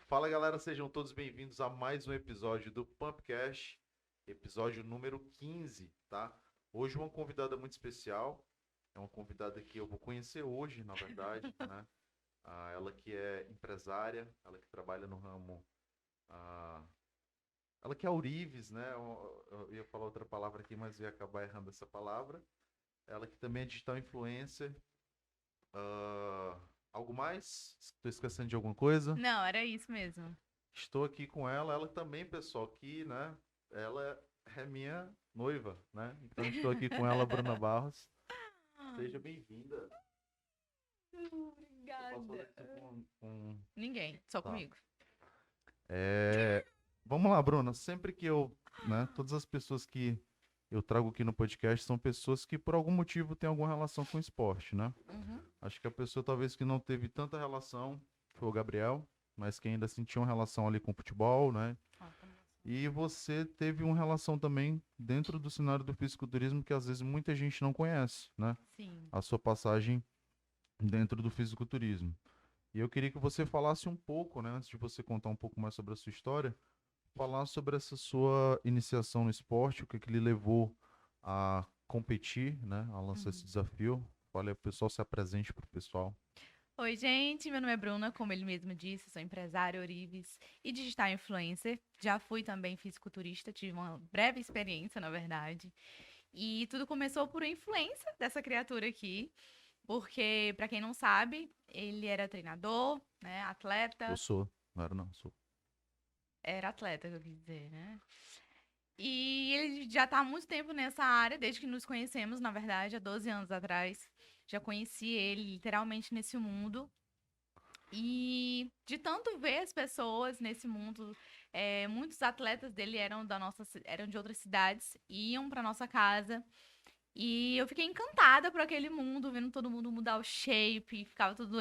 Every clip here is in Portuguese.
Fala galera, sejam todos bem-vindos a mais um episódio do Pumpcast, episódio número 15, tá? Hoje uma convidada muito especial, é uma convidada que eu vou conhecer hoje, na verdade, né? Ela que é empresária, ela que trabalha no ramo, ah, ela que é Ourives, né? Eu ia falar outra palavra aqui, mas ia acabar errando essa palavra. Ela que também é digital influencer. Ah, algo mais? Estou esquecendo de alguma coisa? Não, era isso mesmo. Estou aqui com ela também, pessoal, que, né, ela é minha noiva, né? Então estou aqui com ela, Bruna Barros. Seja bem-vinda. Eu posso fazer Obrigada. isso com... Ninguém, só Tá. comigo. É... Vamos lá, Bruna. Sempre que eu, né, todas as pessoas que eu trago aqui no podcast são pessoas que por algum motivo têm alguma relação com esporte, né? Uhum. Acho que a pessoa talvez que não teve tanta relação foi o Gabriel, mas que ainda sentiu uma relação ali com o futebol, né? Ó, combinação. E você teve uma relação também dentro do cenário do fisiculturismo que às vezes muita gente não conhece, né? Sim. A sua passagem dentro do fisiculturismo. E eu queria que você falasse um pouco, né, antes de você contar um pouco mais sobre a sua história, falar sobre essa sua iniciação no esporte, o que que lhe levou a competir, né, a lançar esse Uhum. desafio. Olha, o pessoal se apresente para o pessoal. Oi, gente, meu nome é Bruna, como ele mesmo disse, sou empresária Ourives e digital influencer. Já fui também fisiculturista, tive uma breve experiência, na verdade. E tudo começou por influência dessa criatura aqui, porque, pra quem não sabe, ele era treinador, né, Eu atleta, sou, não era não, sou. era atleta, que eu quis dizer, né? E ele já tá há muito tempo nessa área, desde que nos conhecemos, na verdade, há 12 anos atrás. Já conheci ele literalmente nesse mundo. E de tanto ver as pessoas nesse mundo, muitos atletas dele eram de outras cidades, iam para nossa casa. E eu fiquei encantada por aquele mundo, vendo todo mundo mudar o shape, ficava tudo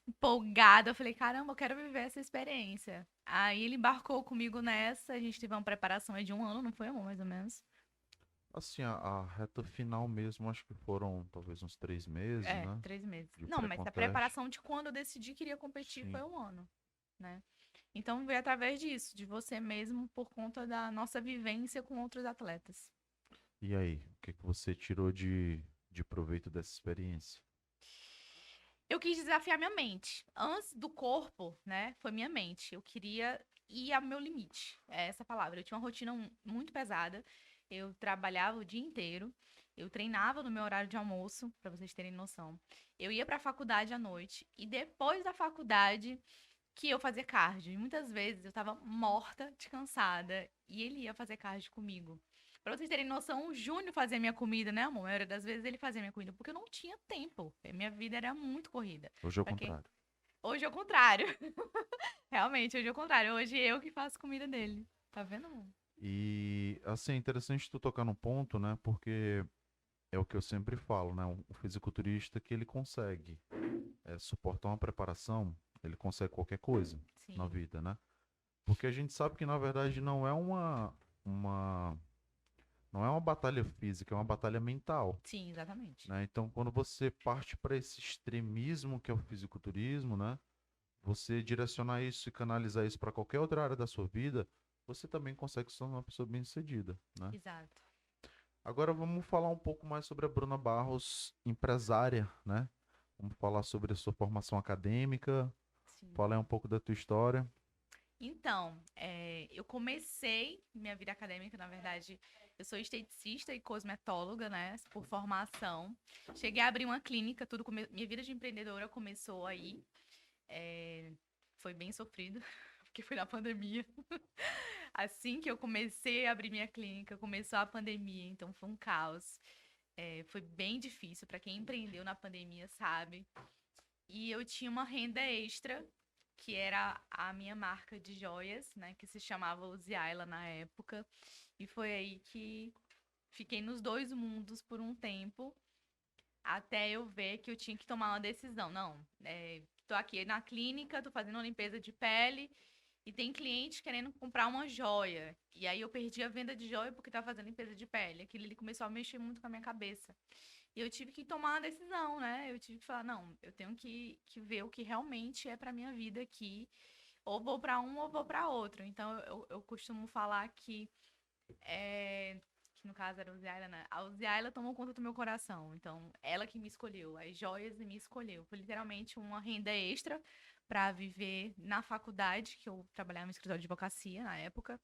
empolgada. Eu falei, caramba, eu quero viver essa experiência. Aí ele embarcou comigo nessa, a gente teve uma preparação aí de um ano, não foi, amor, mais ou menos? Assim, a reta final mesmo, acho que foram talvez uns 3 meses, É, né? 3 meses. De Não, mas a pré-conteste. preparação de quando eu decidi que iria competir Sim. foi um ano, né? Então veio através disso, de você mesmo, por conta da nossa vivência com outros atletas. E aí, o que que você tirou de proveito dessa experiência? Eu quis desafiar minha mente. Antes do corpo, né, foi minha mente. Eu queria ir ao meu limite. É essa palavra. Eu tinha uma rotina muito pesada. Eu trabalhava o dia inteiro. Eu treinava no meu horário de almoço, para vocês terem noção. Eu ia para a faculdade à noite e depois da faculdade que eu fazia cardio. E muitas vezes eu tava morta de cansada e ele ia fazer cardio comigo. Pra vocês terem noção, o Júnior fazia minha comida, né, amor? A maioria das vezes ele fazia minha comida, porque eu não tinha tempo. Minha vida era muito corrida. Hoje é o Pra quem? contrário. Hoje é o contrário. Realmente, hoje é o contrário. Hoje eu que faço comida dele. Tá vendo, amor? E, assim, é interessante tu tocar num ponto, né? Porque é o que eu sempre falo, né? O fisiculturista que ele consegue suportar uma preparação, ele consegue qualquer coisa na Sim. vida, né? Porque a gente sabe que, na verdade, uma, não é uma batalha física, é uma batalha mental. Sim, exatamente. Né? Então, quando você parte para esse extremismo que é o fisiculturismo, né? Você direcionar isso e canalizar isso para qualquer outra área da sua vida, você também consegue se tornar uma pessoa bem-sucedida, né? Exato. Agora vamos falar um pouco mais sobre a Bruna Barros, empresária, né? Vamos falar sobre a sua formação acadêmica, Sim. falar um pouco da tua história. Então, eu comecei minha vida acadêmica, na verdade, eu sou esteticista e cosmetóloga, né, por formação. Cheguei a abrir uma clínica, minha vida de empreendedora começou aí. É, foi bem sofrido, porque foi na pandemia. Assim que eu comecei a abrir minha clínica, começou a pandemia, então foi um caos. Foi bem difícil para quem empreendeu na pandemia, sabe? E eu tinha uma renda extra, que era a minha marca de joias, né? Que se chamava Uziaila na época. E foi aí que fiquei nos dois mundos por um tempo, até eu ver que eu tinha que tomar uma decisão. Não, tô aqui na clínica, tô fazendo uma limpeza de pele e tem cliente querendo comprar uma joia. E aí eu perdi a venda de joia porque tava fazendo limpeza de pele. Aquilo ali começou a mexer muito com a minha cabeça. E eu tive que tomar uma decisão, né? Eu tive que falar, não, eu tenho que ver o que realmente é pra minha vida aqui. ou vou para um ou vou para outro. Então, eu costumo falar que no caso era a Uziaila, né? A Uziaila tomou conta do meu coração. Então, ela que me escolheu. As joias me escolheu. Foi literalmente uma renda extra para viver na faculdade, que eu trabalhava no escritório de advocacia na época.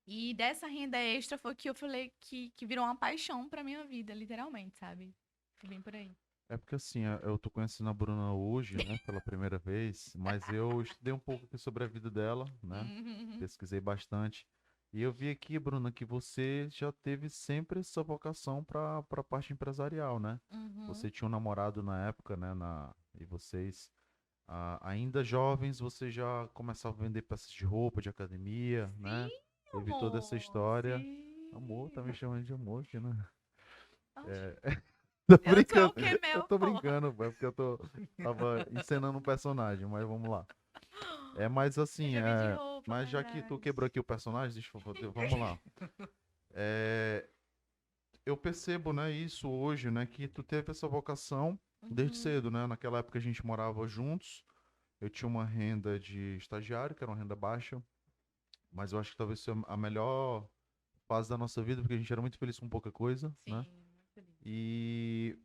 E dessa renda extra foi que eu falei que virou uma paixão pra minha vida, literalmente, sabe? Foi bem por aí. É porque assim, eu tô conhecendo a Bruna hoje, né, pela primeira vez, mas eu estudei um pouco aqui sobre a vida dela, né, Uhum. pesquisei bastante. E eu vi aqui, Bruna, que você já teve sempre essa vocação para a parte empresarial, né? Uhum. Você tinha um namorado na época, né, e vocês, ainda jovens, você já começava a vender peças de roupa, de academia, né? Sim, Teve toda essa amor. história. Amor, tá me Sim. chamando de amor aqui, né? Oxe, É, tô eu sou brincando, o que eu meu, tô porra. brincando, é porque tava encenando um personagem, mas vamos lá. É, mas Eu assim, já vendi roupa, mas já que tu verdade. quebrou aqui o personagem, vamos lá. É, eu percebo, né, isso hoje, né, que tu teve essa vocação desde Uhum. cedo, né? Naquela época a gente morava juntos, eu tinha uma renda de estagiário, que era uma renda baixa, mas eu acho que talvez seja a melhor fase da nossa vida, porque a gente era muito feliz com pouca coisa, né? Sim, muito feliz. E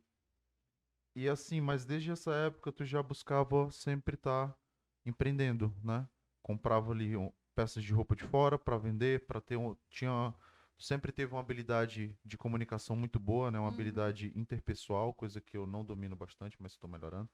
E assim, mas desde essa época tu já buscava sempre estar empreendendo, né? Comprava ali peças de roupa de fora para vender, para ter sempre teve uma habilidade de comunicação muito boa, né? Uma Uhum. habilidade interpessoal, coisa que eu não domino bastante, mas estou melhorando.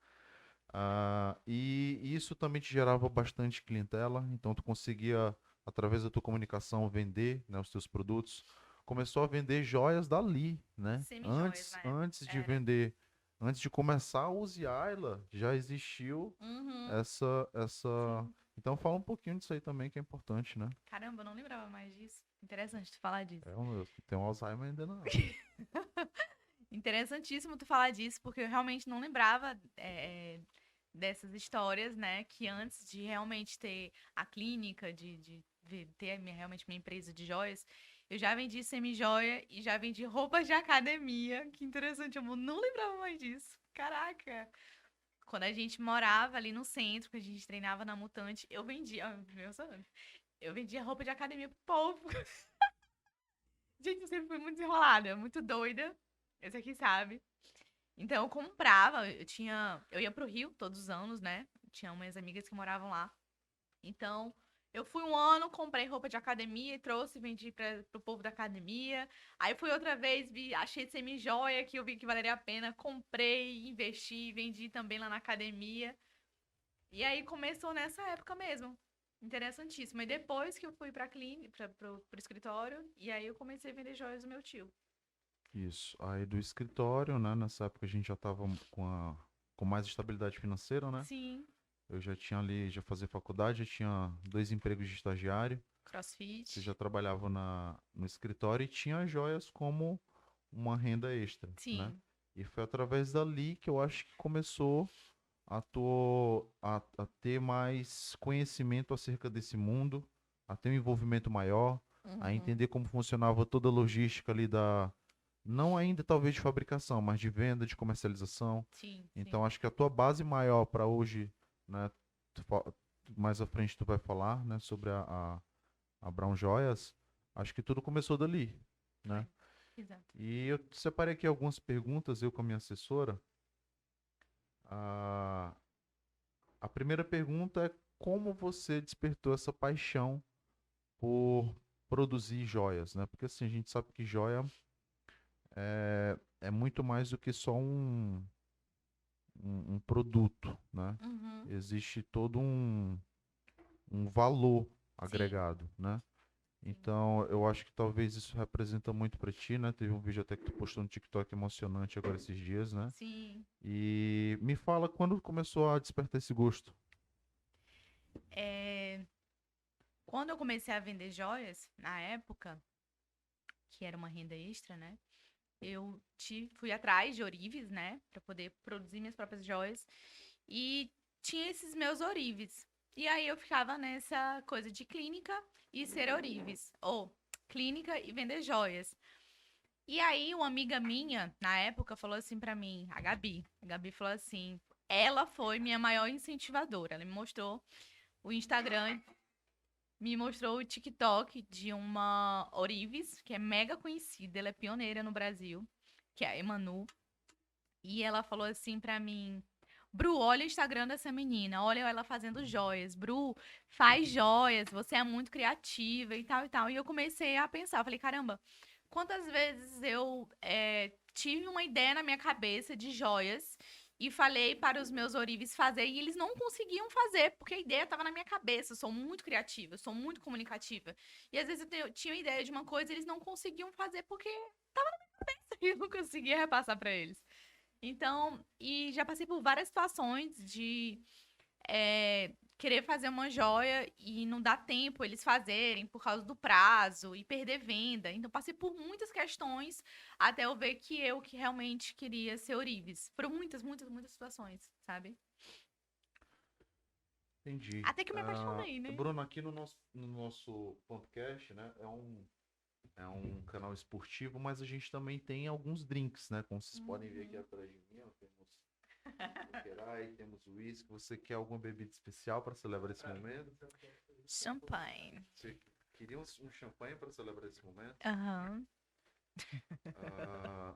E isso também te gerava bastante clientela, então tu conseguia através da tua comunicação vender, né, os teus produtos. Começou a vender joias dali, né? Semi-joias Antes, na época. antes de Era. vender, antes de começar a Uzi Ayla, já existiu Uhum. essa. Sim. Então fala um pouquinho disso aí também que é importante, né? Caramba, eu não lembrava mais disso. Interessante tu falar disso. Eu tenho Alzheimer ainda não. Interessantíssimo tu falar disso, porque eu realmente não lembrava dessas histórias, né? Que antes de realmente ter a clínica, ter realmente minha empresa de joias, eu já vendi semi-joia e já vendi roupas de academia. Que interessante, eu não lembrava mais disso. Caraca! Quando a gente morava ali no centro, que a gente treinava na Mutante, eu vendia. Meu sonho. Eu vendia roupa de academia pro povo. Gente, eu sempre fui muito enrolada, muito doida. Esse aqui sabe. Então eu comprava, eu ia pro Rio todos os anos, né? Tinha umas amigas que moravam lá. Então, eu fui um ano, comprei roupa de academia e trouxe e vendi pro povo da academia. Aí fui outra vez, achei semi-joia que eu vi que valeria a pena, comprei, investi, vendi também lá na academia. E aí começou nessa época mesmo. Interessantíssimo. E depois que eu fui pra clínica, pro escritório, e aí eu comecei a vender joias do meu tio. Isso. Aí do escritório, né? Nessa época a gente já estava com mais estabilidade financeira, né? Sim, Eu já tinha ali, já fazia faculdade, já tinha 2 empregos de estagiário. Você CrossFit. já trabalhava no escritório e tinha joias como uma renda extra, né? Sim. E foi através dali que eu acho que começou a ter mais conhecimento acerca desse mundo, a ter um envolvimento maior, a Uhum. entender como funcionava toda a logística ali não ainda talvez de fabricação, mas de venda, de comercialização. Sim, Então sim. acho que a tua base maior para hoje, né, tu fa- mais à frente tu vai falar, né, sobre a Brown Joias, acho que tudo começou dali, Foi. né? Exato. E eu separei aqui algumas perguntas, eu com a minha assessora. A, a primeira pergunta é como você despertou essa paixão por produzir joias, né? Porque assim, a gente sabe que joia é muito mais do que só um produto, né? Uhum. Existe todo um valor Sim, agregado, né? sim. Então, eu acho que talvez isso representa muito pra ti, né? Teve um vídeo até que tu postou no TikTok emocionante agora esses dias, né? Sim. E me fala quando começou a despertar esse gosto. É, quando eu comecei a vender joias, na época, que era uma renda extra, né? Fui atrás de ourives, né? Pra poder produzir minhas próprias joias. E tinha esses meus ourives. E aí eu ficava nessa coisa de clínica e ser ourives. Ou clínica e vender joias. E aí, uma amiga minha, na época, falou assim pra mim, a Gabi falou assim, ela foi minha maior incentivadora. Ela me mostrou o Instagram me mostrou o TikTok de uma Orives, que é mega conhecida, ela é pioneira no Brasil, que é a Emanu. E ela falou assim pra mim: Bru, olha o Instagram dessa menina, olha ela fazendo joias. Bru, faz joias, você é muito criativa e tal e tal. E eu comecei a pensar, eu falei, caramba, quantas vezes eu tive uma ideia na minha cabeça de joias e falei para os meus ourives fazer e eles não conseguiam fazer, porque a ideia estava na minha cabeça. Eu sou muito criativa, eu sou muito comunicativa. E às vezes eu tinha uma ideia de uma coisa e eles não conseguiam fazer porque eu não conseguia repassar para eles. Então, e já passei por várias situações de querer fazer uma joia e não dar tempo eles fazerem por causa do prazo e perder venda. Então, passei por muitas questões até eu ver que eu que realmente queria ser Orives. Por muitas, muitas, muitas situações, sabe? Entendi. Até que eu me apaixonei, né? Bruno, aqui no nosso podcast, né? É um canal esportivo, mas a gente também tem alguns drinks, né? Como vocês podem ver aqui atrás de mim, ó, temos Querai, temos uísque. Você quer alguma bebida especial para celebrar esse momento? Champanhe. Você queria um champanhe para celebrar esse momento? Aham. Ah,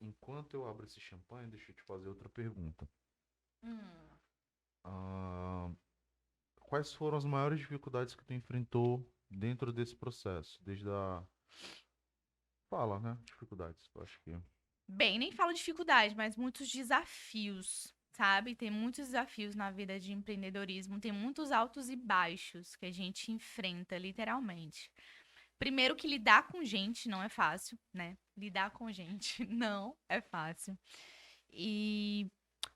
enquanto eu abro esse champanhe, deixa eu te fazer outra pergunta. Hum. Ah, quais foram as maiores dificuldades que tu enfrentou dentro desse processo? Desde a... Fala, né? Dificuldades, eu acho que... Bem, nem falo dificuldade, mas muitos desafios, sabe? Tem muitos desafios na vida de empreendedorismo, tem muitos altos e baixos que a gente enfrenta, literalmente. Primeiro que lidar com gente não é fácil, né? Lidar com gente não é fácil. E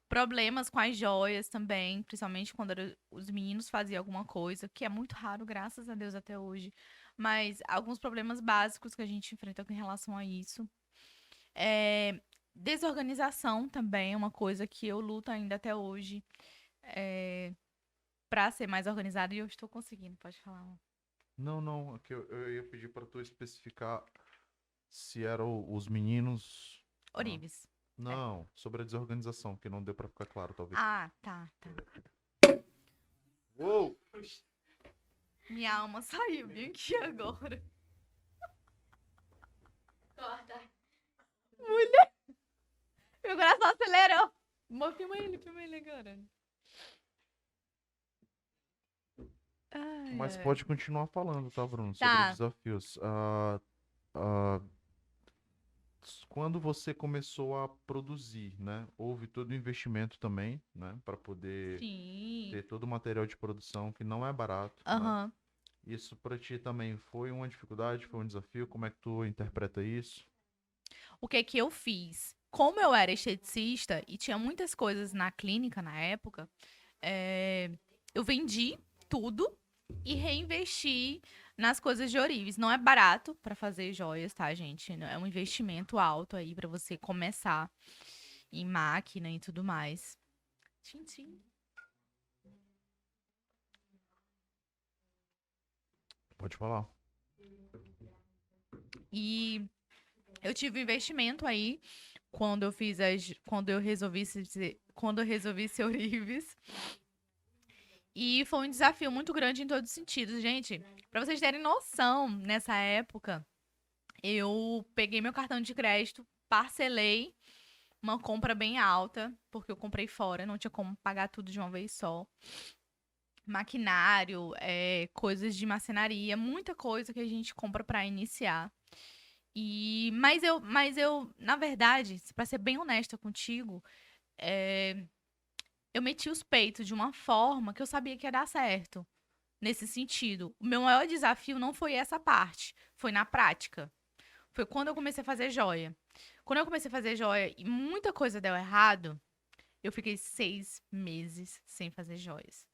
problemas com as joias também, principalmente quando os meninos faziam alguma coisa, que é muito raro, graças a Deus, até hoje. Mas alguns problemas básicos que a gente enfrenta com relação a isso. Desorganização também é uma coisa que eu luto ainda até hoje pra ser mais organizada e eu estou conseguindo, pode falar. Não, não, é que eu ia pedir para tu especificar se eram os meninos. Ah, Orives. É. não, sobre a desorganização, que não deu para ficar claro, talvez. Ah, tá, tá. Uou! Minha alma saiu bem aqui agora. Corta. Mulher! Meu coração acelerou. Filma ele agora. Ai, Mas ai. pode continuar falando, tá, Bruno? Sobre Tá. os desafios. Quando você começou a produzir, né? Houve todo o investimento também, né? Para poder Sim. ter todo o material de produção que não é barato, né? Aham. Isso para ti também foi uma dificuldade, foi um desafio? Como é que tu interpreta isso? O que que eu fiz? Como eu era esteticista e tinha muitas coisas na clínica na época, eu vendi tudo e reinvesti nas coisas de Orives. Não é barato pra fazer joias, tá, gente? É um investimento alto aí pra você começar em máquina e tudo mais. Tchim, tchim. Pode falar. E eu tive um investimento aí quando eu resolvi ser Orives. E foi um desafio muito grande em todos os sentidos, gente. Pra vocês terem noção, nessa época, eu peguei meu cartão de crédito, parcelei uma compra bem alta, porque eu comprei fora, não tinha como pagar tudo de uma vez só. Maquinário, coisas de marcenaria, muita coisa que a gente compra pra iniciar. Mas eu, na verdade, pra ser bem honesta contigo, eu meti os peitos de uma forma que eu sabia que ia dar certo. Nesse sentido, o meu maior desafio não foi essa parte, foi na prática. Foi quando eu comecei a fazer joia. Quando eu comecei a fazer joia e muita coisa deu errado, eu fiquei 6 meses sem fazer joias.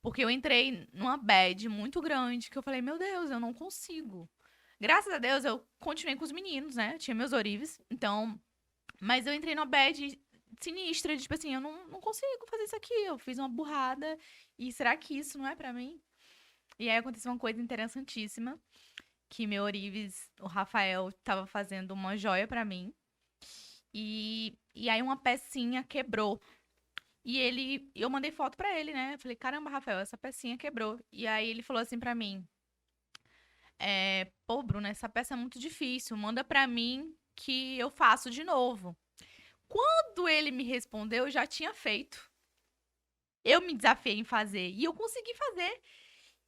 Porque eu entrei numa bad muito grande que eu falei, meu Deus, eu não consigo. Graças a Deus eu continuei com os meninos, né? Eu tinha meus orives, então. Mas eu entrei numa bad sinistra, de, tipo assim, eu não consigo fazer isso aqui. Eu fiz uma burrada e será que isso não é pra mim? E aí aconteceu uma coisa interessantíssima, que meu Orives, o Rafael, tava fazendo uma joia pra mim. E aí uma pecinha quebrou. E eu mandei foto pra ele, né? Falei, caramba, Rafael, essa pecinha quebrou. E aí ele falou assim pra mim, pô, Bruna, essa peça é muito difícil, manda pra mim que eu faço de novo. Quando ele me respondeu, eu já tinha feito. Eu me desafiei em fazer e eu consegui fazer.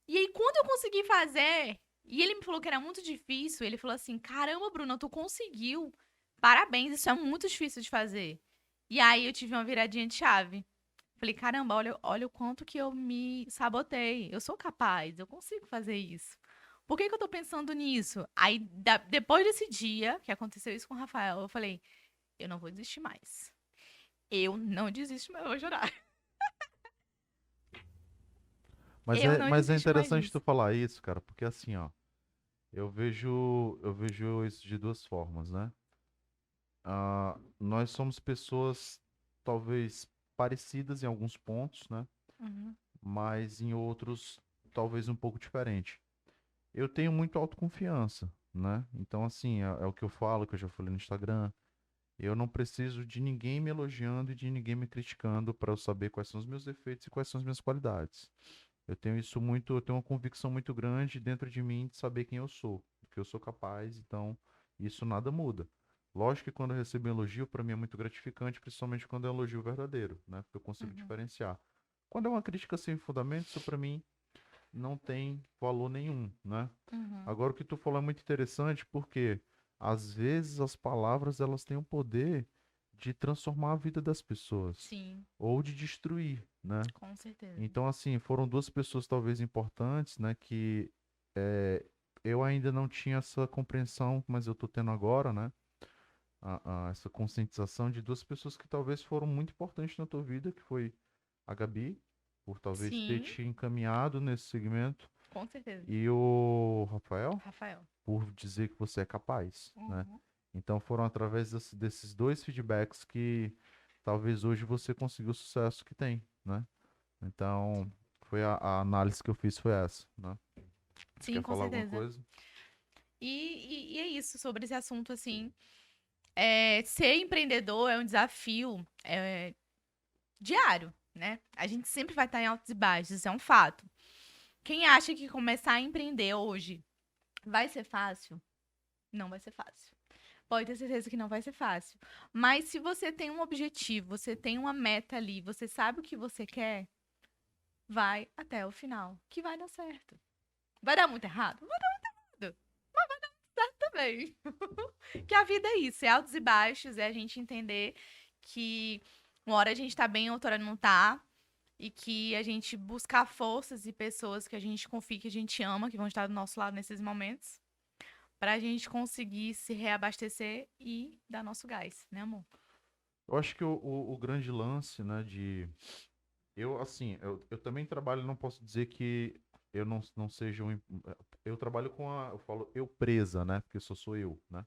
E aí, quando eu consegui fazer, e ele me falou que era muito difícil, ele falou assim: caramba, Bruna, tu conseguiu. Parabéns, isso é muito difícil de fazer. E aí eu tive uma viradinha de chave. Falei, caramba, olha o quanto que eu me sabotei. Eu sou capaz, eu consigo fazer isso. Por que que eu tô pensando nisso? Aí, depois desse dia que aconteceu isso com o Rafael, eu falei, eu não vou desistir mais. Eu não desisto mais, eu vou chorar. Eu não Mas é desisto mais interessante tu disso. falar isso, cara, porque assim, ó, eu vejo isso de duas formas, né? Nós somos pessoas talvez parecidas em alguns pontos, né? Uhum, Mas em outros talvez um pouco diferente. Eu tenho muito autoconfiança, né? Então, assim, é o que eu falo, que eu já falei no Instagram. Eu não preciso de ninguém me elogiando e de ninguém me criticando para eu saber quais são os meus defeitos e quais são as minhas qualidades. Eu tenho uma convicção muito grande dentro de mim de saber quem eu sou, do que eu sou capaz, então isso nada muda. Lógico que quando eu recebo um elogio, para mim é muito gratificante, principalmente quando é um elogio verdadeiro, né? Porque eu consigo uhum, diferenciar. Quando é uma crítica sem fundamento, isso para mim não tem valor nenhum, né? uhum. Agora o que tu falou é muito interessante porque às vezes as palavras elas têm o poder de transformar a vida das pessoas Sim, ou de destruir, né? com certeza. Então assim, foram duas pessoas talvez importantes, né, que eu ainda não tinha essa compreensão, mas eu tô tendo agora, né? Essa conscientização de duas pessoas que talvez foram muito importantes na tua vida, que foi a Gabi, por talvez ter Sim, te encaminhado nesse segmento, com certeza. e o Rafael, Rafael. por dizer que você é capaz, né? Uhum. Então foram através desses dois feedbacks que talvez hoje você conseguiu o sucesso que tem, né? Então foi a análise que eu fiz foi essa, né? Você Sim, quer com falar alguma certeza. coisa? E é isso, sobre esse assunto, assim. Ser empreendedor é um desafio diário, né? A gente sempre vai estar em altos e baixos, isso é um fato. Quem acha que começar a empreender hoje vai ser fácil? Não vai ser fácil. Pode ter certeza que não vai ser fácil. Mas se você tem um objetivo, você tem uma meta ali, você sabe o que você quer, vai até o final, que vai dar certo. Vai dar muito errado? Vai dar errado. Certo também. Que a vida é isso, é altos e baixos, é a gente entender que uma hora a gente tá bem, outra hora não tá. E que a gente buscar forças e pessoas que a gente confia, que a gente ama, que vão estar do nosso lado nesses momentos, pra gente conseguir se reabastecer e dar nosso gás, né, amor? Eu acho que o grande lance, né, eu, assim, eu também trabalho, não posso dizer que eu não seja eu trabalho eu falo eu presa, né, porque só sou eu, né?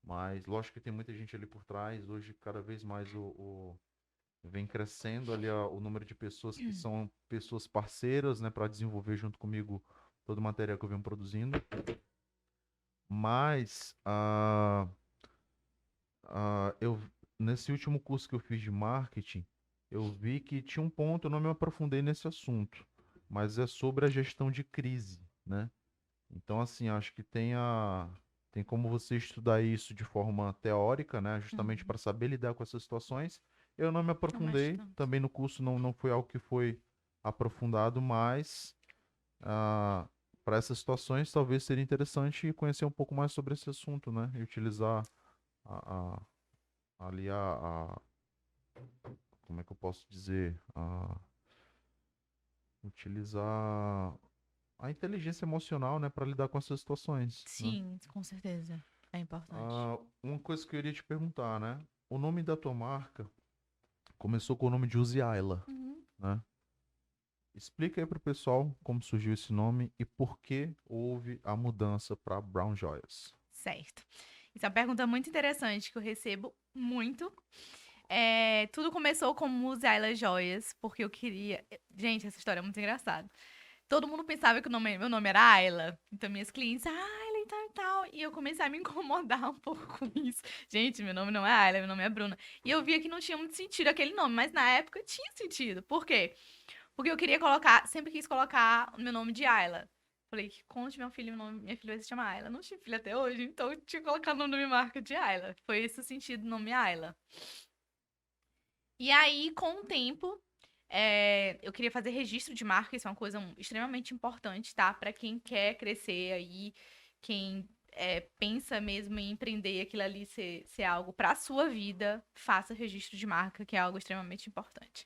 Mas lógico que tem muita gente ali por trás. Hoje, cada vez mais vem crescendo ali o número de pessoas que são pessoas parceiras, né, para desenvolver junto comigo todo o material que eu venho produzindo. Mas eu nesse último curso que eu fiz de marketing, eu vi que tinha um ponto, eu não me aprofundei nesse assunto, mas é sobre a gestão de crise, né? Então, assim, acho que tem como você estudar isso de forma teórica, né? Justamente Uhum. para saber lidar com essas situações. Eu não me Não mexe aprofundei, tanto. também no curso não foi algo que foi aprofundado, mas para essas situações talvez seria interessante conhecer um pouco mais sobre esse assunto, né? E utilizar a, ali como é que eu posso dizer? Utilizar a inteligência emocional, né, para lidar com essas situações, né? Sim, com certeza. É importante. Uma coisa que eu iria te perguntar, né? O nome da tua marca começou com o nome de Uzi Ayla, Uhum. né? Explica aí pro pessoal como surgiu esse nome e por que houve a mudança para Brown Joias. Certo. Isso é uma pergunta muito interessante que eu recebo muito. Tudo começou com Musaila Joias, porque eu queria. Gente, essa história é muito engraçada. Todo mundo pensava que meu nome era Ayla. Então, minhas clientes, Ayla e tal, tal. E eu comecei a me incomodar um pouco com isso. Gente, meu nome não é Ayla, meu nome é Bruna. E eu via que não tinha muito sentido aquele nome, mas na época tinha sentido. Por quê? Porque eu queria colocar, sempre quis colocar o meu nome de Ayla. Falei que quando meu filho, minha filha vai se chamar Ayla. Não tive filho até hoje, então eu tinha colocado o nome da minha marca de Ayla. Foi esse o sentido do nome Ayla. E aí, com o tempo, eu queria fazer registro de marca, isso é uma coisa extremamente importante, tá? Para quem quer crescer aí, quem pensa mesmo em empreender aquilo ali ser algo para sua vida, faça registro de marca, que é algo extremamente importante.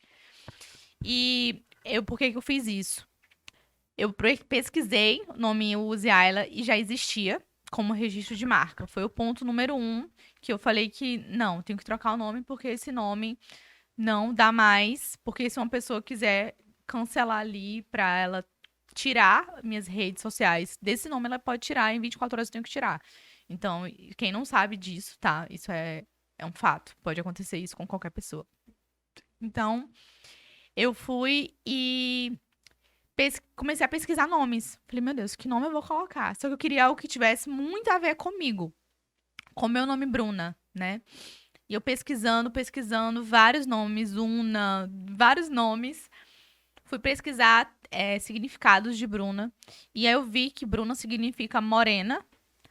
E por que que eu fiz isso? Eu pesquisei o nome Use Ayla e já existia como registro de marca. Foi o ponto número 1 que eu falei que não, tenho que trocar o nome porque esse nome não dá mais, porque se uma pessoa quiser cancelar ali pra ela tirar minhas redes sociais desse nome, ela pode tirar, em 24 horas eu tenho que tirar. Então, quem não sabe disso, tá? Isso é um fato. Pode acontecer isso com qualquer pessoa. Então, eu fui e comecei a pesquisar nomes. Falei, meu Deus, que nome eu vou colocar? Só que eu queria algo que tivesse muito a ver comigo. Com meu nome Bruna, né? E eu pesquisando, vários nomes, Una, vários nomes. Fui pesquisar significados de Bruna. E aí eu vi que Bruna significa morena,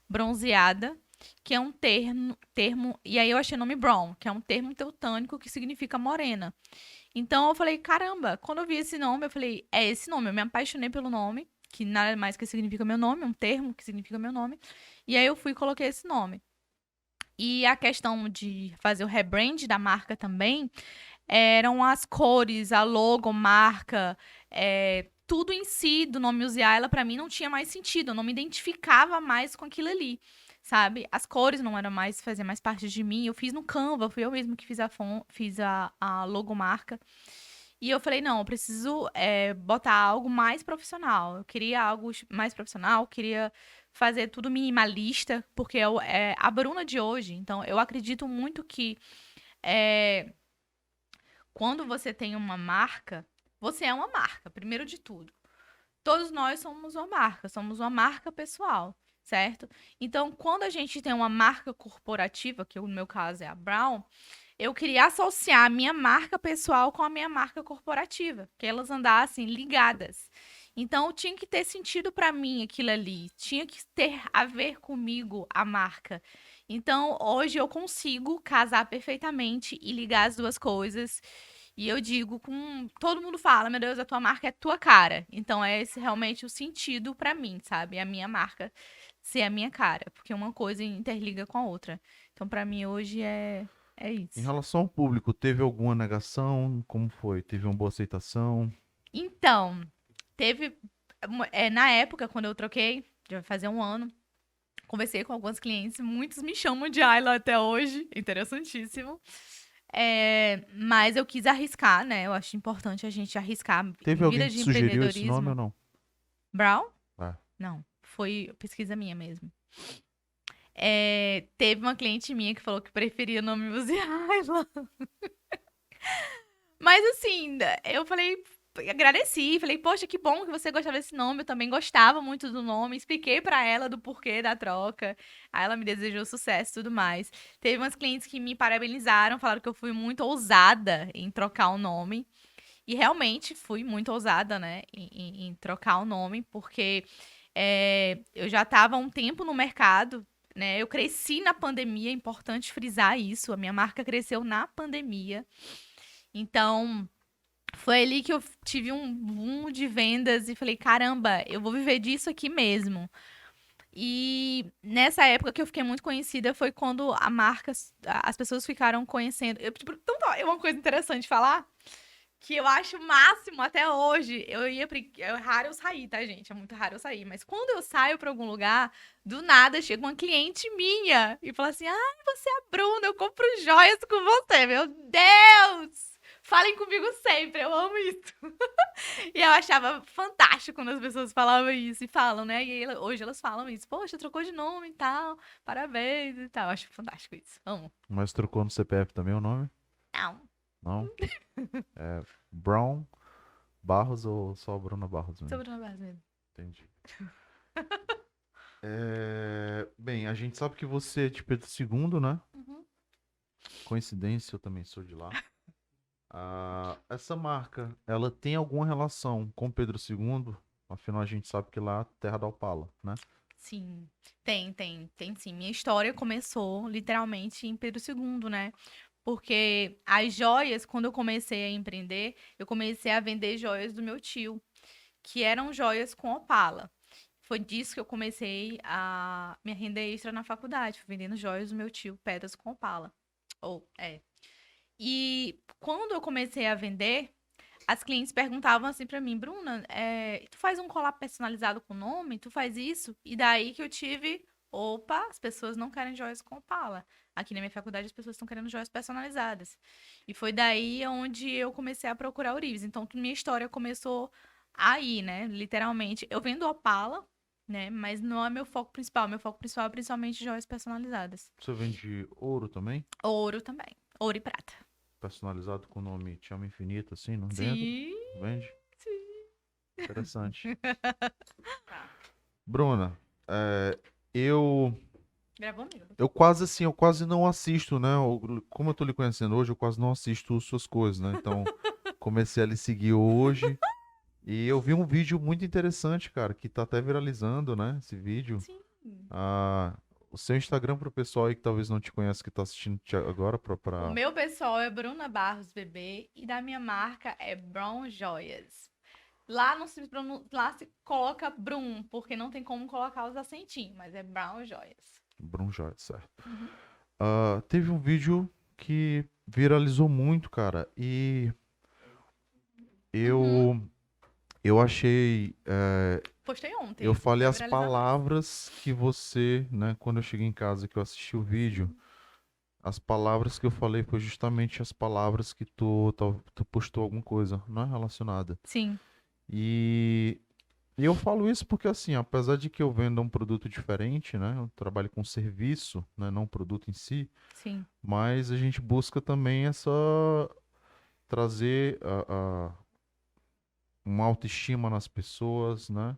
bronzeada, que é um termo. E aí eu achei o nome Brown, que é um termo teutônico que significa morena. Então eu falei, caramba, quando eu vi esse nome, eu falei, é esse nome. Eu me apaixonei pelo nome, que nada mais que significa meu nome, um termo que significa meu nome. E aí eu fui e coloquei esse nome. E a questão de fazer o rebrand da marca também eram as cores, a logo, marca, tudo em si do nome Uziaila pra mim não tinha mais sentido, eu não me identificava mais com aquilo ali, sabe? As cores não eram mais, faziam mais parte de mim, eu fiz no Canva, fui eu mesmo que fiz a logomarca. E eu falei, não, eu preciso botar algo mais profissional. Eu queria algo mais profissional, queria fazer tudo minimalista, porque é a Bruna de hoje. Então, eu acredito muito que quando você tem uma marca, você é uma marca, primeiro de tudo. Todos nós somos uma marca pessoal, certo? Então, quando a gente tem uma marca corporativa, que no meu caso é a Brown, eu queria associar a minha marca pessoal com a minha marca corporativa, que elas andassem ligadas. Então, tinha que ter sentido para mim aquilo ali, tinha que ter a ver comigo a marca. Então, hoje eu consigo casar perfeitamente e ligar as duas coisas. E eu digo com todo mundo fala, meu Deus, a tua marca é tua cara. Então, é esse realmente o sentido para mim, sabe? A minha marca ser a minha cara, porque uma coisa interliga com a outra. Então, para mim hoje é Em isso. relação ao público, teve alguma negação? Como foi? Teve uma boa aceitação? Então, teve. Na época, quando eu troquei, já vai fazer um ano, conversei com alguns clientes, muitos me chamam de Ayla até hoje, interessantíssimo. Mas eu quis arriscar, né? Eu acho importante a gente arriscar em Teve alguém vida que de sugeriu esse nome ou empreendedorismo. não? Brown? Ah, Não, foi pesquisa minha mesmo. Teve uma cliente minha que falou que preferia o nome Uzi Ayla. Mas assim, eu falei, agradeci, falei, poxa, que bom que você gostava desse nome, eu também gostava muito do nome, expliquei pra ela do porquê da troca, aí ela me desejou sucesso e tudo mais. Teve umas clientes que me parabenizaram, falaram que eu fui muito ousada em trocar o nome, e realmente fui muito ousada, né, em trocar o nome, porque eu já estava há um tempo no mercado, né, eu cresci na pandemia, é importante frisar isso, a minha marca cresceu na pandemia, então foi ali que eu tive um boom de vendas e falei, caramba, eu vou viver disso aqui mesmo. E nessa época que eu fiquei muito conhecida foi quando a marca, as pessoas ficaram conhecendo. Então, é uma coisa interessante de falar, que eu acho o máximo até hoje. É raro eu sair, tá, gente? É muito raro eu sair. Mas quando eu saio pra algum lugar, do nada chega uma cliente minha e fala assim: ai, você é a Bruna, eu compro joias com você. Meu Deus! Falem comigo sempre, eu amo isso. E eu achava fantástico quando as pessoas falavam isso e falam, né? E hoje elas falam isso. Poxa, trocou de nome e tal. Parabéns e tal. Eu acho fantástico isso. Amo. mas trocou no CPF também o nome? Não. Não? É Brown Barros ou só Bruna Barros mesmo? Sobre o mesmo. Entendi. Bem, a gente sabe que você é de Pedro II, né? Uhum. Coincidência, eu também sou de lá. Essa marca, ela tem alguma relação com Pedro II? Afinal, a gente sabe que lá é a terra da Opala, né? Sim, tem sim. Minha história começou literalmente em Pedro II, né? Porque as joias, quando eu comecei a empreender, eu comecei a vender joias do meu tio, que eram joias com opala. Foi disso que eu comecei a me render extra na faculdade, fui vendendo joias do meu tio, pedras com opala. E quando eu comecei a vender, as clientes perguntavam assim pra mim, Bruna, tu faz um colar personalizado com nome? Tu faz isso? E daí que eu tive, opa, as pessoas não querem joias com opala. Aqui na minha faculdade as pessoas estão querendo joias personalizadas. E foi daí onde eu comecei a procurar ourives. Então, minha história começou aí, né? Literalmente. Eu vendo opala, né? Mas não é meu foco principal. Meu foco principal é principalmente joias personalizadas. Você vende ouro também? Ouro também. Ouro e prata. Personalizado com o nome Te Amo Infinito, assim, no dentro? Sim, Vende? sim. Interessante. Tá. Bruna, eu Gravou, amigo? eu quase assim, eu quase não assisto, né? Como eu tô lhe conhecendo hoje, eu quase não assisto suas coisas, né? Então, comecei a lhe seguir hoje e eu vi um vídeo muito interessante, cara, que tá até viralizando, né? Esse vídeo. Sim. Ah, o seu Instagram pro pessoal aí que talvez não te conheça, que tá assistindo agora, O meu pessoal é Bruna Barros Bebê e da minha marca é Brown Joias. Lá se coloca Brum, porque não tem como colocar os acentinhos, mas é Brown Joias. Bruno Jorge, certo? Uhum. Teve um vídeo que viralizou muito, cara, e Uhum. eu eu achei, Postei eu ontem. falei Vai as viralizar mais. palavras que você, né, quando eu cheguei em casa que eu assisti o vídeo, as palavras que eu falei foi justamente as palavras que tu postou alguma coisa, não é relacionada. Sim, E, e eu falo isso porque assim, apesar de que eu venda um produto diferente, né, eu trabalho com serviço, né, não um produto em si, sim, mas a gente busca também essa trazer uma autoestima nas pessoas, né?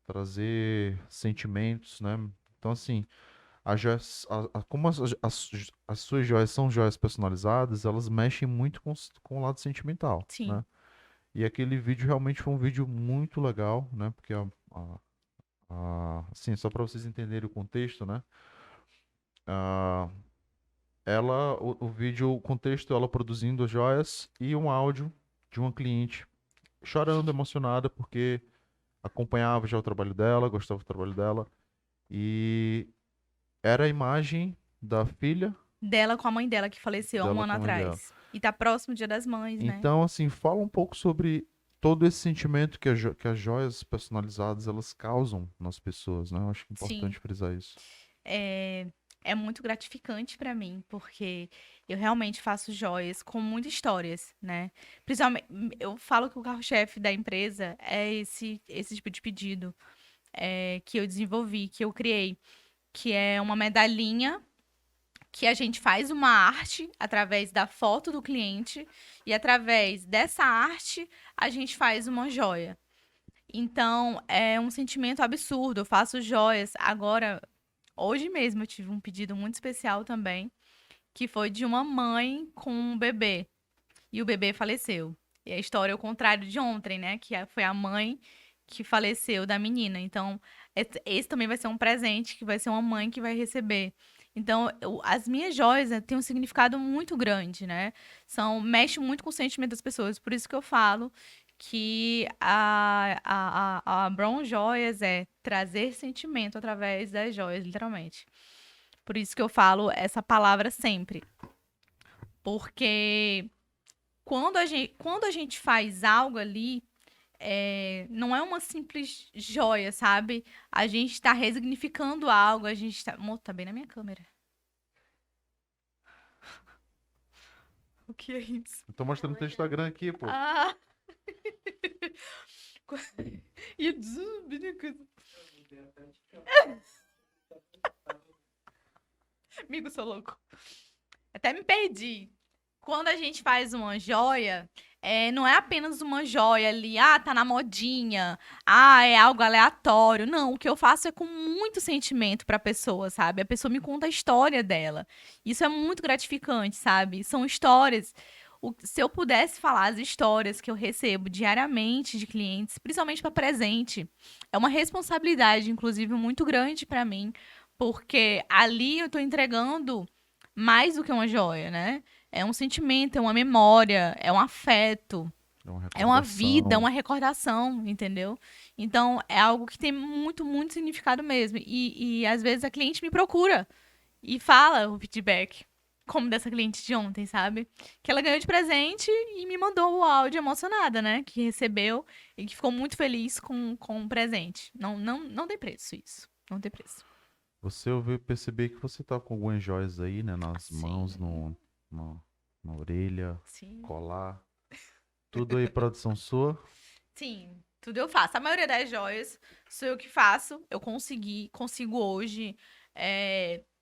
Trazer sentimentos, né? Então, assim, as joias, como as suas joias são joias personalizadas, elas mexem muito com o lado sentimental, sim, né? E aquele vídeo realmente foi um vídeo muito legal, né? Porque, assim, só para vocês entenderem o contexto, né? Ah, o vídeo, o contexto, ela produzindo as joias e um áudio de uma cliente chorando, emocionada, porque acompanhava já o trabalho dela, gostava do trabalho dela. E era a imagem da filha dela com a mãe dela, que faleceu há um dela ano com a mãe dela. atrás. E tá próximo o Dia das Mães, né? Então, assim, fala um pouco sobre todo esse sentimento que as joias personalizadas elas causam nas pessoas, né? Eu acho Sim. importante frisar isso. É, é muito gratificante pra mim, porque eu realmente faço joias com muitas histórias, né? Principalmente, eu falo que o carro-chefe da empresa é esse tipo de pedido que eu desenvolvi, que eu criei, que é uma medalhinha que a gente faz uma arte através da foto do cliente e através dessa arte a gente faz uma joia. Então, é um sentimento absurdo. Eu faço joias. Agora, hoje mesmo, eu tive um pedido muito especial também, que foi de uma mãe com um bebê. E o bebê faleceu. E a história é o contrário de ontem, né? Foi a mãe que faleceu da menina. Então, esse também vai ser um presente que vai ser uma mãe que vai receber. Então, as minhas joias têm um significado muito grande, né? Mexe muito com o sentimento das pessoas. Por isso que eu falo que a Brown Joias é trazer sentimento através das joias, literalmente. Por isso que eu falo essa palavra sempre. Porque quando a gente faz algo ali, não é uma simples joia, sabe? A gente está resignificando algo, a gente tá. Amor, tá bem na minha câmera. O que é isso? Eu tô mostrando teu Instagram aqui, pô. Ah! E amigo, sou louco. Até me perdi. Quando a gente faz uma joia, não é apenas uma joia ali, tá na modinha, é algo aleatório. Não, o que eu faço é com muito sentimento pra pessoa, sabe? A pessoa me conta a história dela. Isso é muito gratificante, sabe? São histórias. Se eu pudesse falar as histórias que eu recebo diariamente de clientes, principalmente para presente, é uma responsabilidade, inclusive, muito grande pra mim, porque ali eu tô entregando mais do que uma joia, né? É um sentimento, é uma memória, é um afeto, É uma é uma vida, é recordação. uma recordação, entendeu? Então, é algo que tem muito, muito significado mesmo. E às vezes a cliente me procura e fala o feedback, como dessa cliente de ontem, sabe? Que ela ganhou de presente e me mandou o áudio emocionada, né? Que recebeu e que ficou muito feliz com o presente. Não tem preço isso. Não tem preço. Você ouviu perceber que você tá com algumas joias aí, né? Nas mãos, Sim, no, na orelha, sim. colar. Tudo aí, produção sua. Sim, tudo eu faço. A maioria das joias sou eu que faço. Eu consigo hoje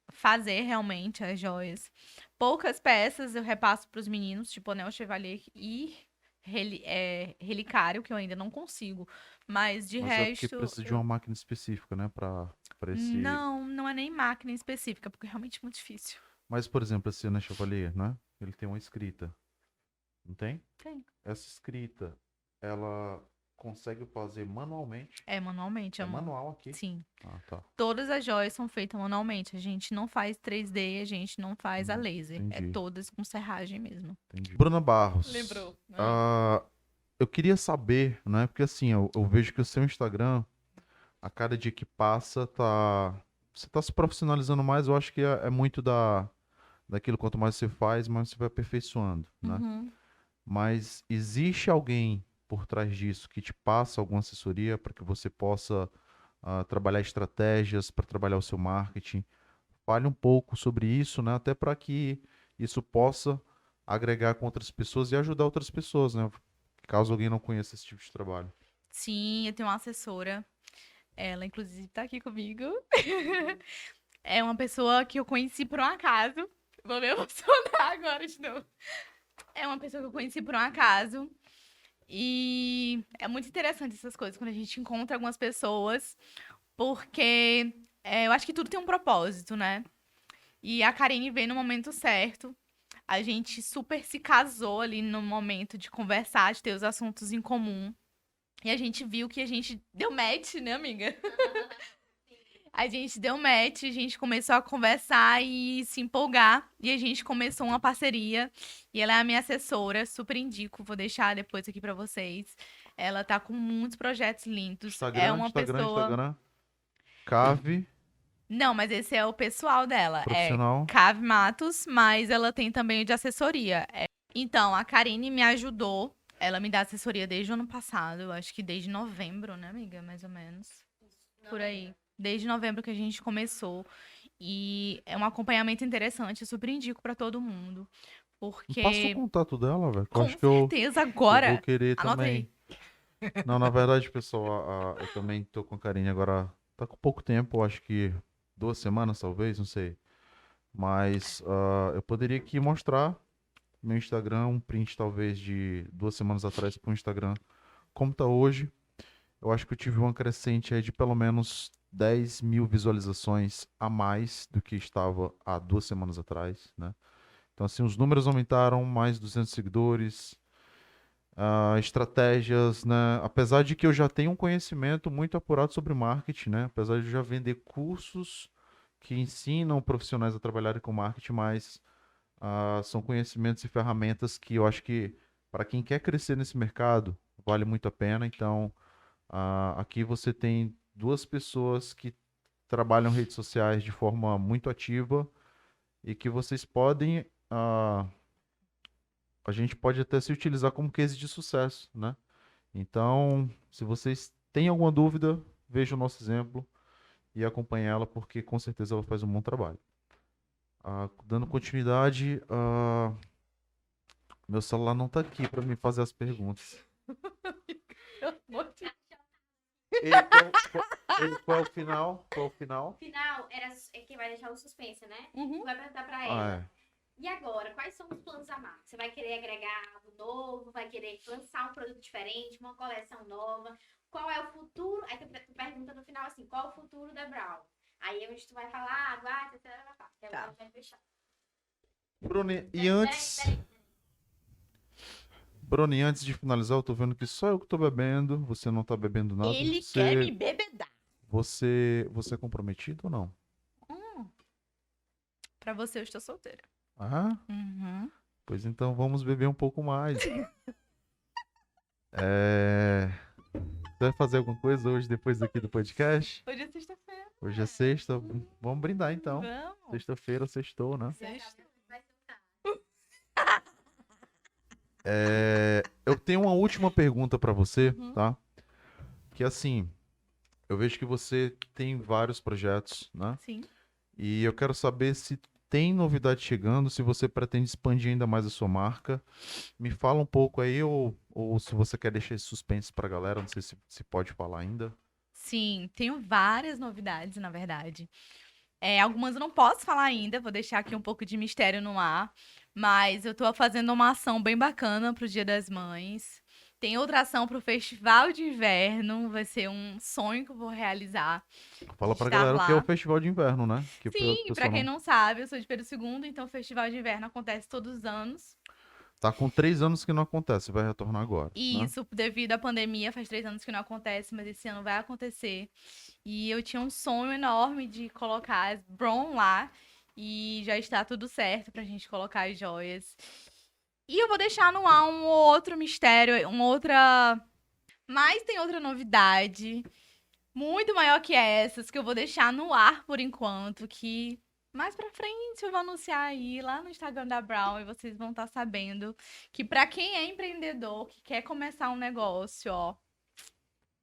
fazer realmente as joias. Poucas peças eu repasso para os meninos, tipo Anel Chevalier e Relicário, que eu ainda não consigo. Mas de Mas é porque resto, precisa de uma máquina específica, né? Pra esse. não é nem máquina específica, porque é realmente muito difícil. Mas, por exemplo, esse Ana Chevalier, né? Ele tem uma escrita. Não tem? Tem. Essa escrita, ela consegue fazer manualmente? É manualmente, É amor. manual aqui? Sim. Ah, tá. Todas as joias são feitas manualmente. A gente não faz 3D, a gente não faz a laser. É Entendi, todas com serragem mesmo. entendi. Bruna Barros, Lembrou? Ah. eu queria saber, né? Porque assim, eu vejo que o seu Instagram, a cada dia que passa, você tá se profissionalizando mais. Eu acho que é muito daquilo, quanto mais você faz, mais você vai aperfeiçoando, né? Uhum. Mas existe alguém por trás disso que te passa alguma assessoria para que você possa trabalhar estratégias para trabalhar o seu marketing? Fale um pouco sobre isso, né? Até para que isso possa agregar com outras pessoas e ajudar outras pessoas, né? Caso alguém não conheça esse tipo de trabalho. Sim, eu tenho uma assessora. Ela, inclusive, tá aqui comigo. É uma pessoa que eu conheci por um acaso. Vou me emocionar agora de novo. É uma pessoa que eu conheci por um acaso. E é muito interessante essas coisas, quando a gente encontra algumas pessoas, porque eu acho que tudo tem um propósito, né? E a Karine veio no momento certo. A gente super se casou ali no momento de conversar, de ter os assuntos em comum. E a gente viu que a gente deu match, né, amiga? A gente deu match, a gente começou a conversar e se empolgar. E a gente começou uma parceria. E ela é a minha assessora, super indico. Vou deixar depois aqui pra vocês. Ela tá com muitos projetos lindos. É Instagram, uma Instagram, pessoa. Instagram. Cave Não, mas esse é o pessoal dela. É profissional. Cave Matos, mas ela tem também o de assessoria. Então, a Karine me ajudou. Ela me dá assessoria desde o ano passado. Eu acho que desde novembro, né, amiga? Mais ou menos. Por aí. Desde novembro que a gente começou. E é um acompanhamento interessante. Eu super indico pra todo mundo. Me passa o Porque, contato dela, velho. Que eu com acho que certeza, eu vou agora. querer Anota aí. também. Não, na verdade, pessoal, eu também tô com a Karine agora. Tá com pouco tempo, eu acho que 2 semanas, talvez, não sei. Mas eu poderia aqui mostrar meu Instagram, um print talvez de 2 semanas atrás para o Instagram. Como tá hoje, eu acho que eu tive uma crescente aí de pelo menos 10 mil visualizações a mais do que estava há 2 semanas atrás, né? Então, assim, os números aumentaram, mais 200 seguidores, estratégias, né? Apesar de que eu já tenho um conhecimento muito apurado sobre marketing, né? Apesar de eu já vender cursos que ensinam profissionais a trabalharem com marketing, mas são conhecimentos e ferramentas que eu acho que para quem quer crescer nesse mercado vale muito a pena. Então, aqui você tem duas pessoas que trabalham redes sociais de forma muito ativa e que vocês podem, a gente pode até se utilizar como case de sucesso, né? Então, se vocês têm alguma dúvida, veja o nosso exemplo e acompanhe ela, porque com certeza ela faz um bom trabalho. Dando continuidade, meu celular não tá aqui para me fazer as perguntas. Pelo amor de E qual é o final? Qual é o final? Final era é que vai deixar o suspense, né? Uhum. Vai perguntar pra Ah, ela é. E agora, quais são os planos da marca? Você vai querer agregar algo novo? Vai querer lançar um produto diferente, uma coleção nova? Qual é o futuro? Aí tu pergunta no final assim, qual é o futuro da Brown? Aí é onde tu vai falar, aguarda, etc. Que é o que a gente vai fechar. Bruni, e Peraí, antes. Bruni, antes de finalizar, eu tô vendo que só eu que tô bebendo, você não tá bebendo nada. Ele quer me bebedar. Você é comprometido ou não? Pra você, eu estou solteira. Ah, Uhum. pois então vamos beber um pouco mais. É... Você vai fazer alguma coisa hoje, depois aqui do podcast? Hoje é sexta-feira. Hoje é sexta, vamos brindar então. Vamos. Sexta-feira, sextou, né? Sexta. Eu tenho uma última pergunta pra você, Uhum. tá? Que assim, eu vejo que você tem vários projetos, né? Sim. E eu quero saber se tem novidade chegando, se você pretende expandir ainda mais a sua marca. Me fala um pouco aí, ou se você quer deixar esse suspense pra galera, não sei se pode falar ainda. Sim, tenho várias novidades, na verdade. Algumas eu não posso falar ainda, vou deixar aqui um pouco de mistério no ar. Mas eu tô fazendo uma ação bem bacana pro Dia das Mães. Tem outra ação pro Festival de Inverno, vai ser um sonho que eu vou realizar. Fala De pra estar galera o que é o lá. Festival de Inverno, né? Que o Sim, pra pessoal quem não... não sabe, eu sou de Pedro II, então o Festival de Inverno acontece todos os anos. Tá com 3 anos que não acontece, vai retornar agora, E né? isso, devido à pandemia, faz 3 anos que não acontece, mas esse ano vai acontecer. E eu tinha um sonho enorme de colocar as Bron lá. E já está tudo certo pra gente colocar as joias. E eu vou deixar no ar um outro mistério, uma outra. Mas tem outra novidade, muito maior que essas, que eu vou deixar no ar por enquanto. Que mais pra frente eu vou anunciar aí lá no Instagram da Brown e vocês vão estar sabendo que pra quem é empreendedor, que quer começar um negócio, ó,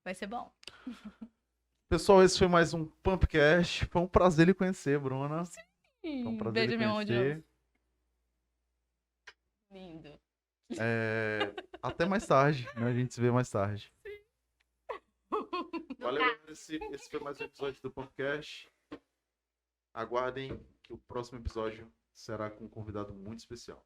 vai ser bom. Pessoal, esse foi mais um Pumpcast. Foi um prazer lhe conhecer, Bruna. Foi um prazer lhe Beijo, meu amor de conhecer. ouro. Lindo. Até mais tarde, né? A gente se vê mais tarde. No Valeu, caso, esse foi mais um episódio do Pumpcast. Aguardem que o próximo episódio será com um convidado muito especial.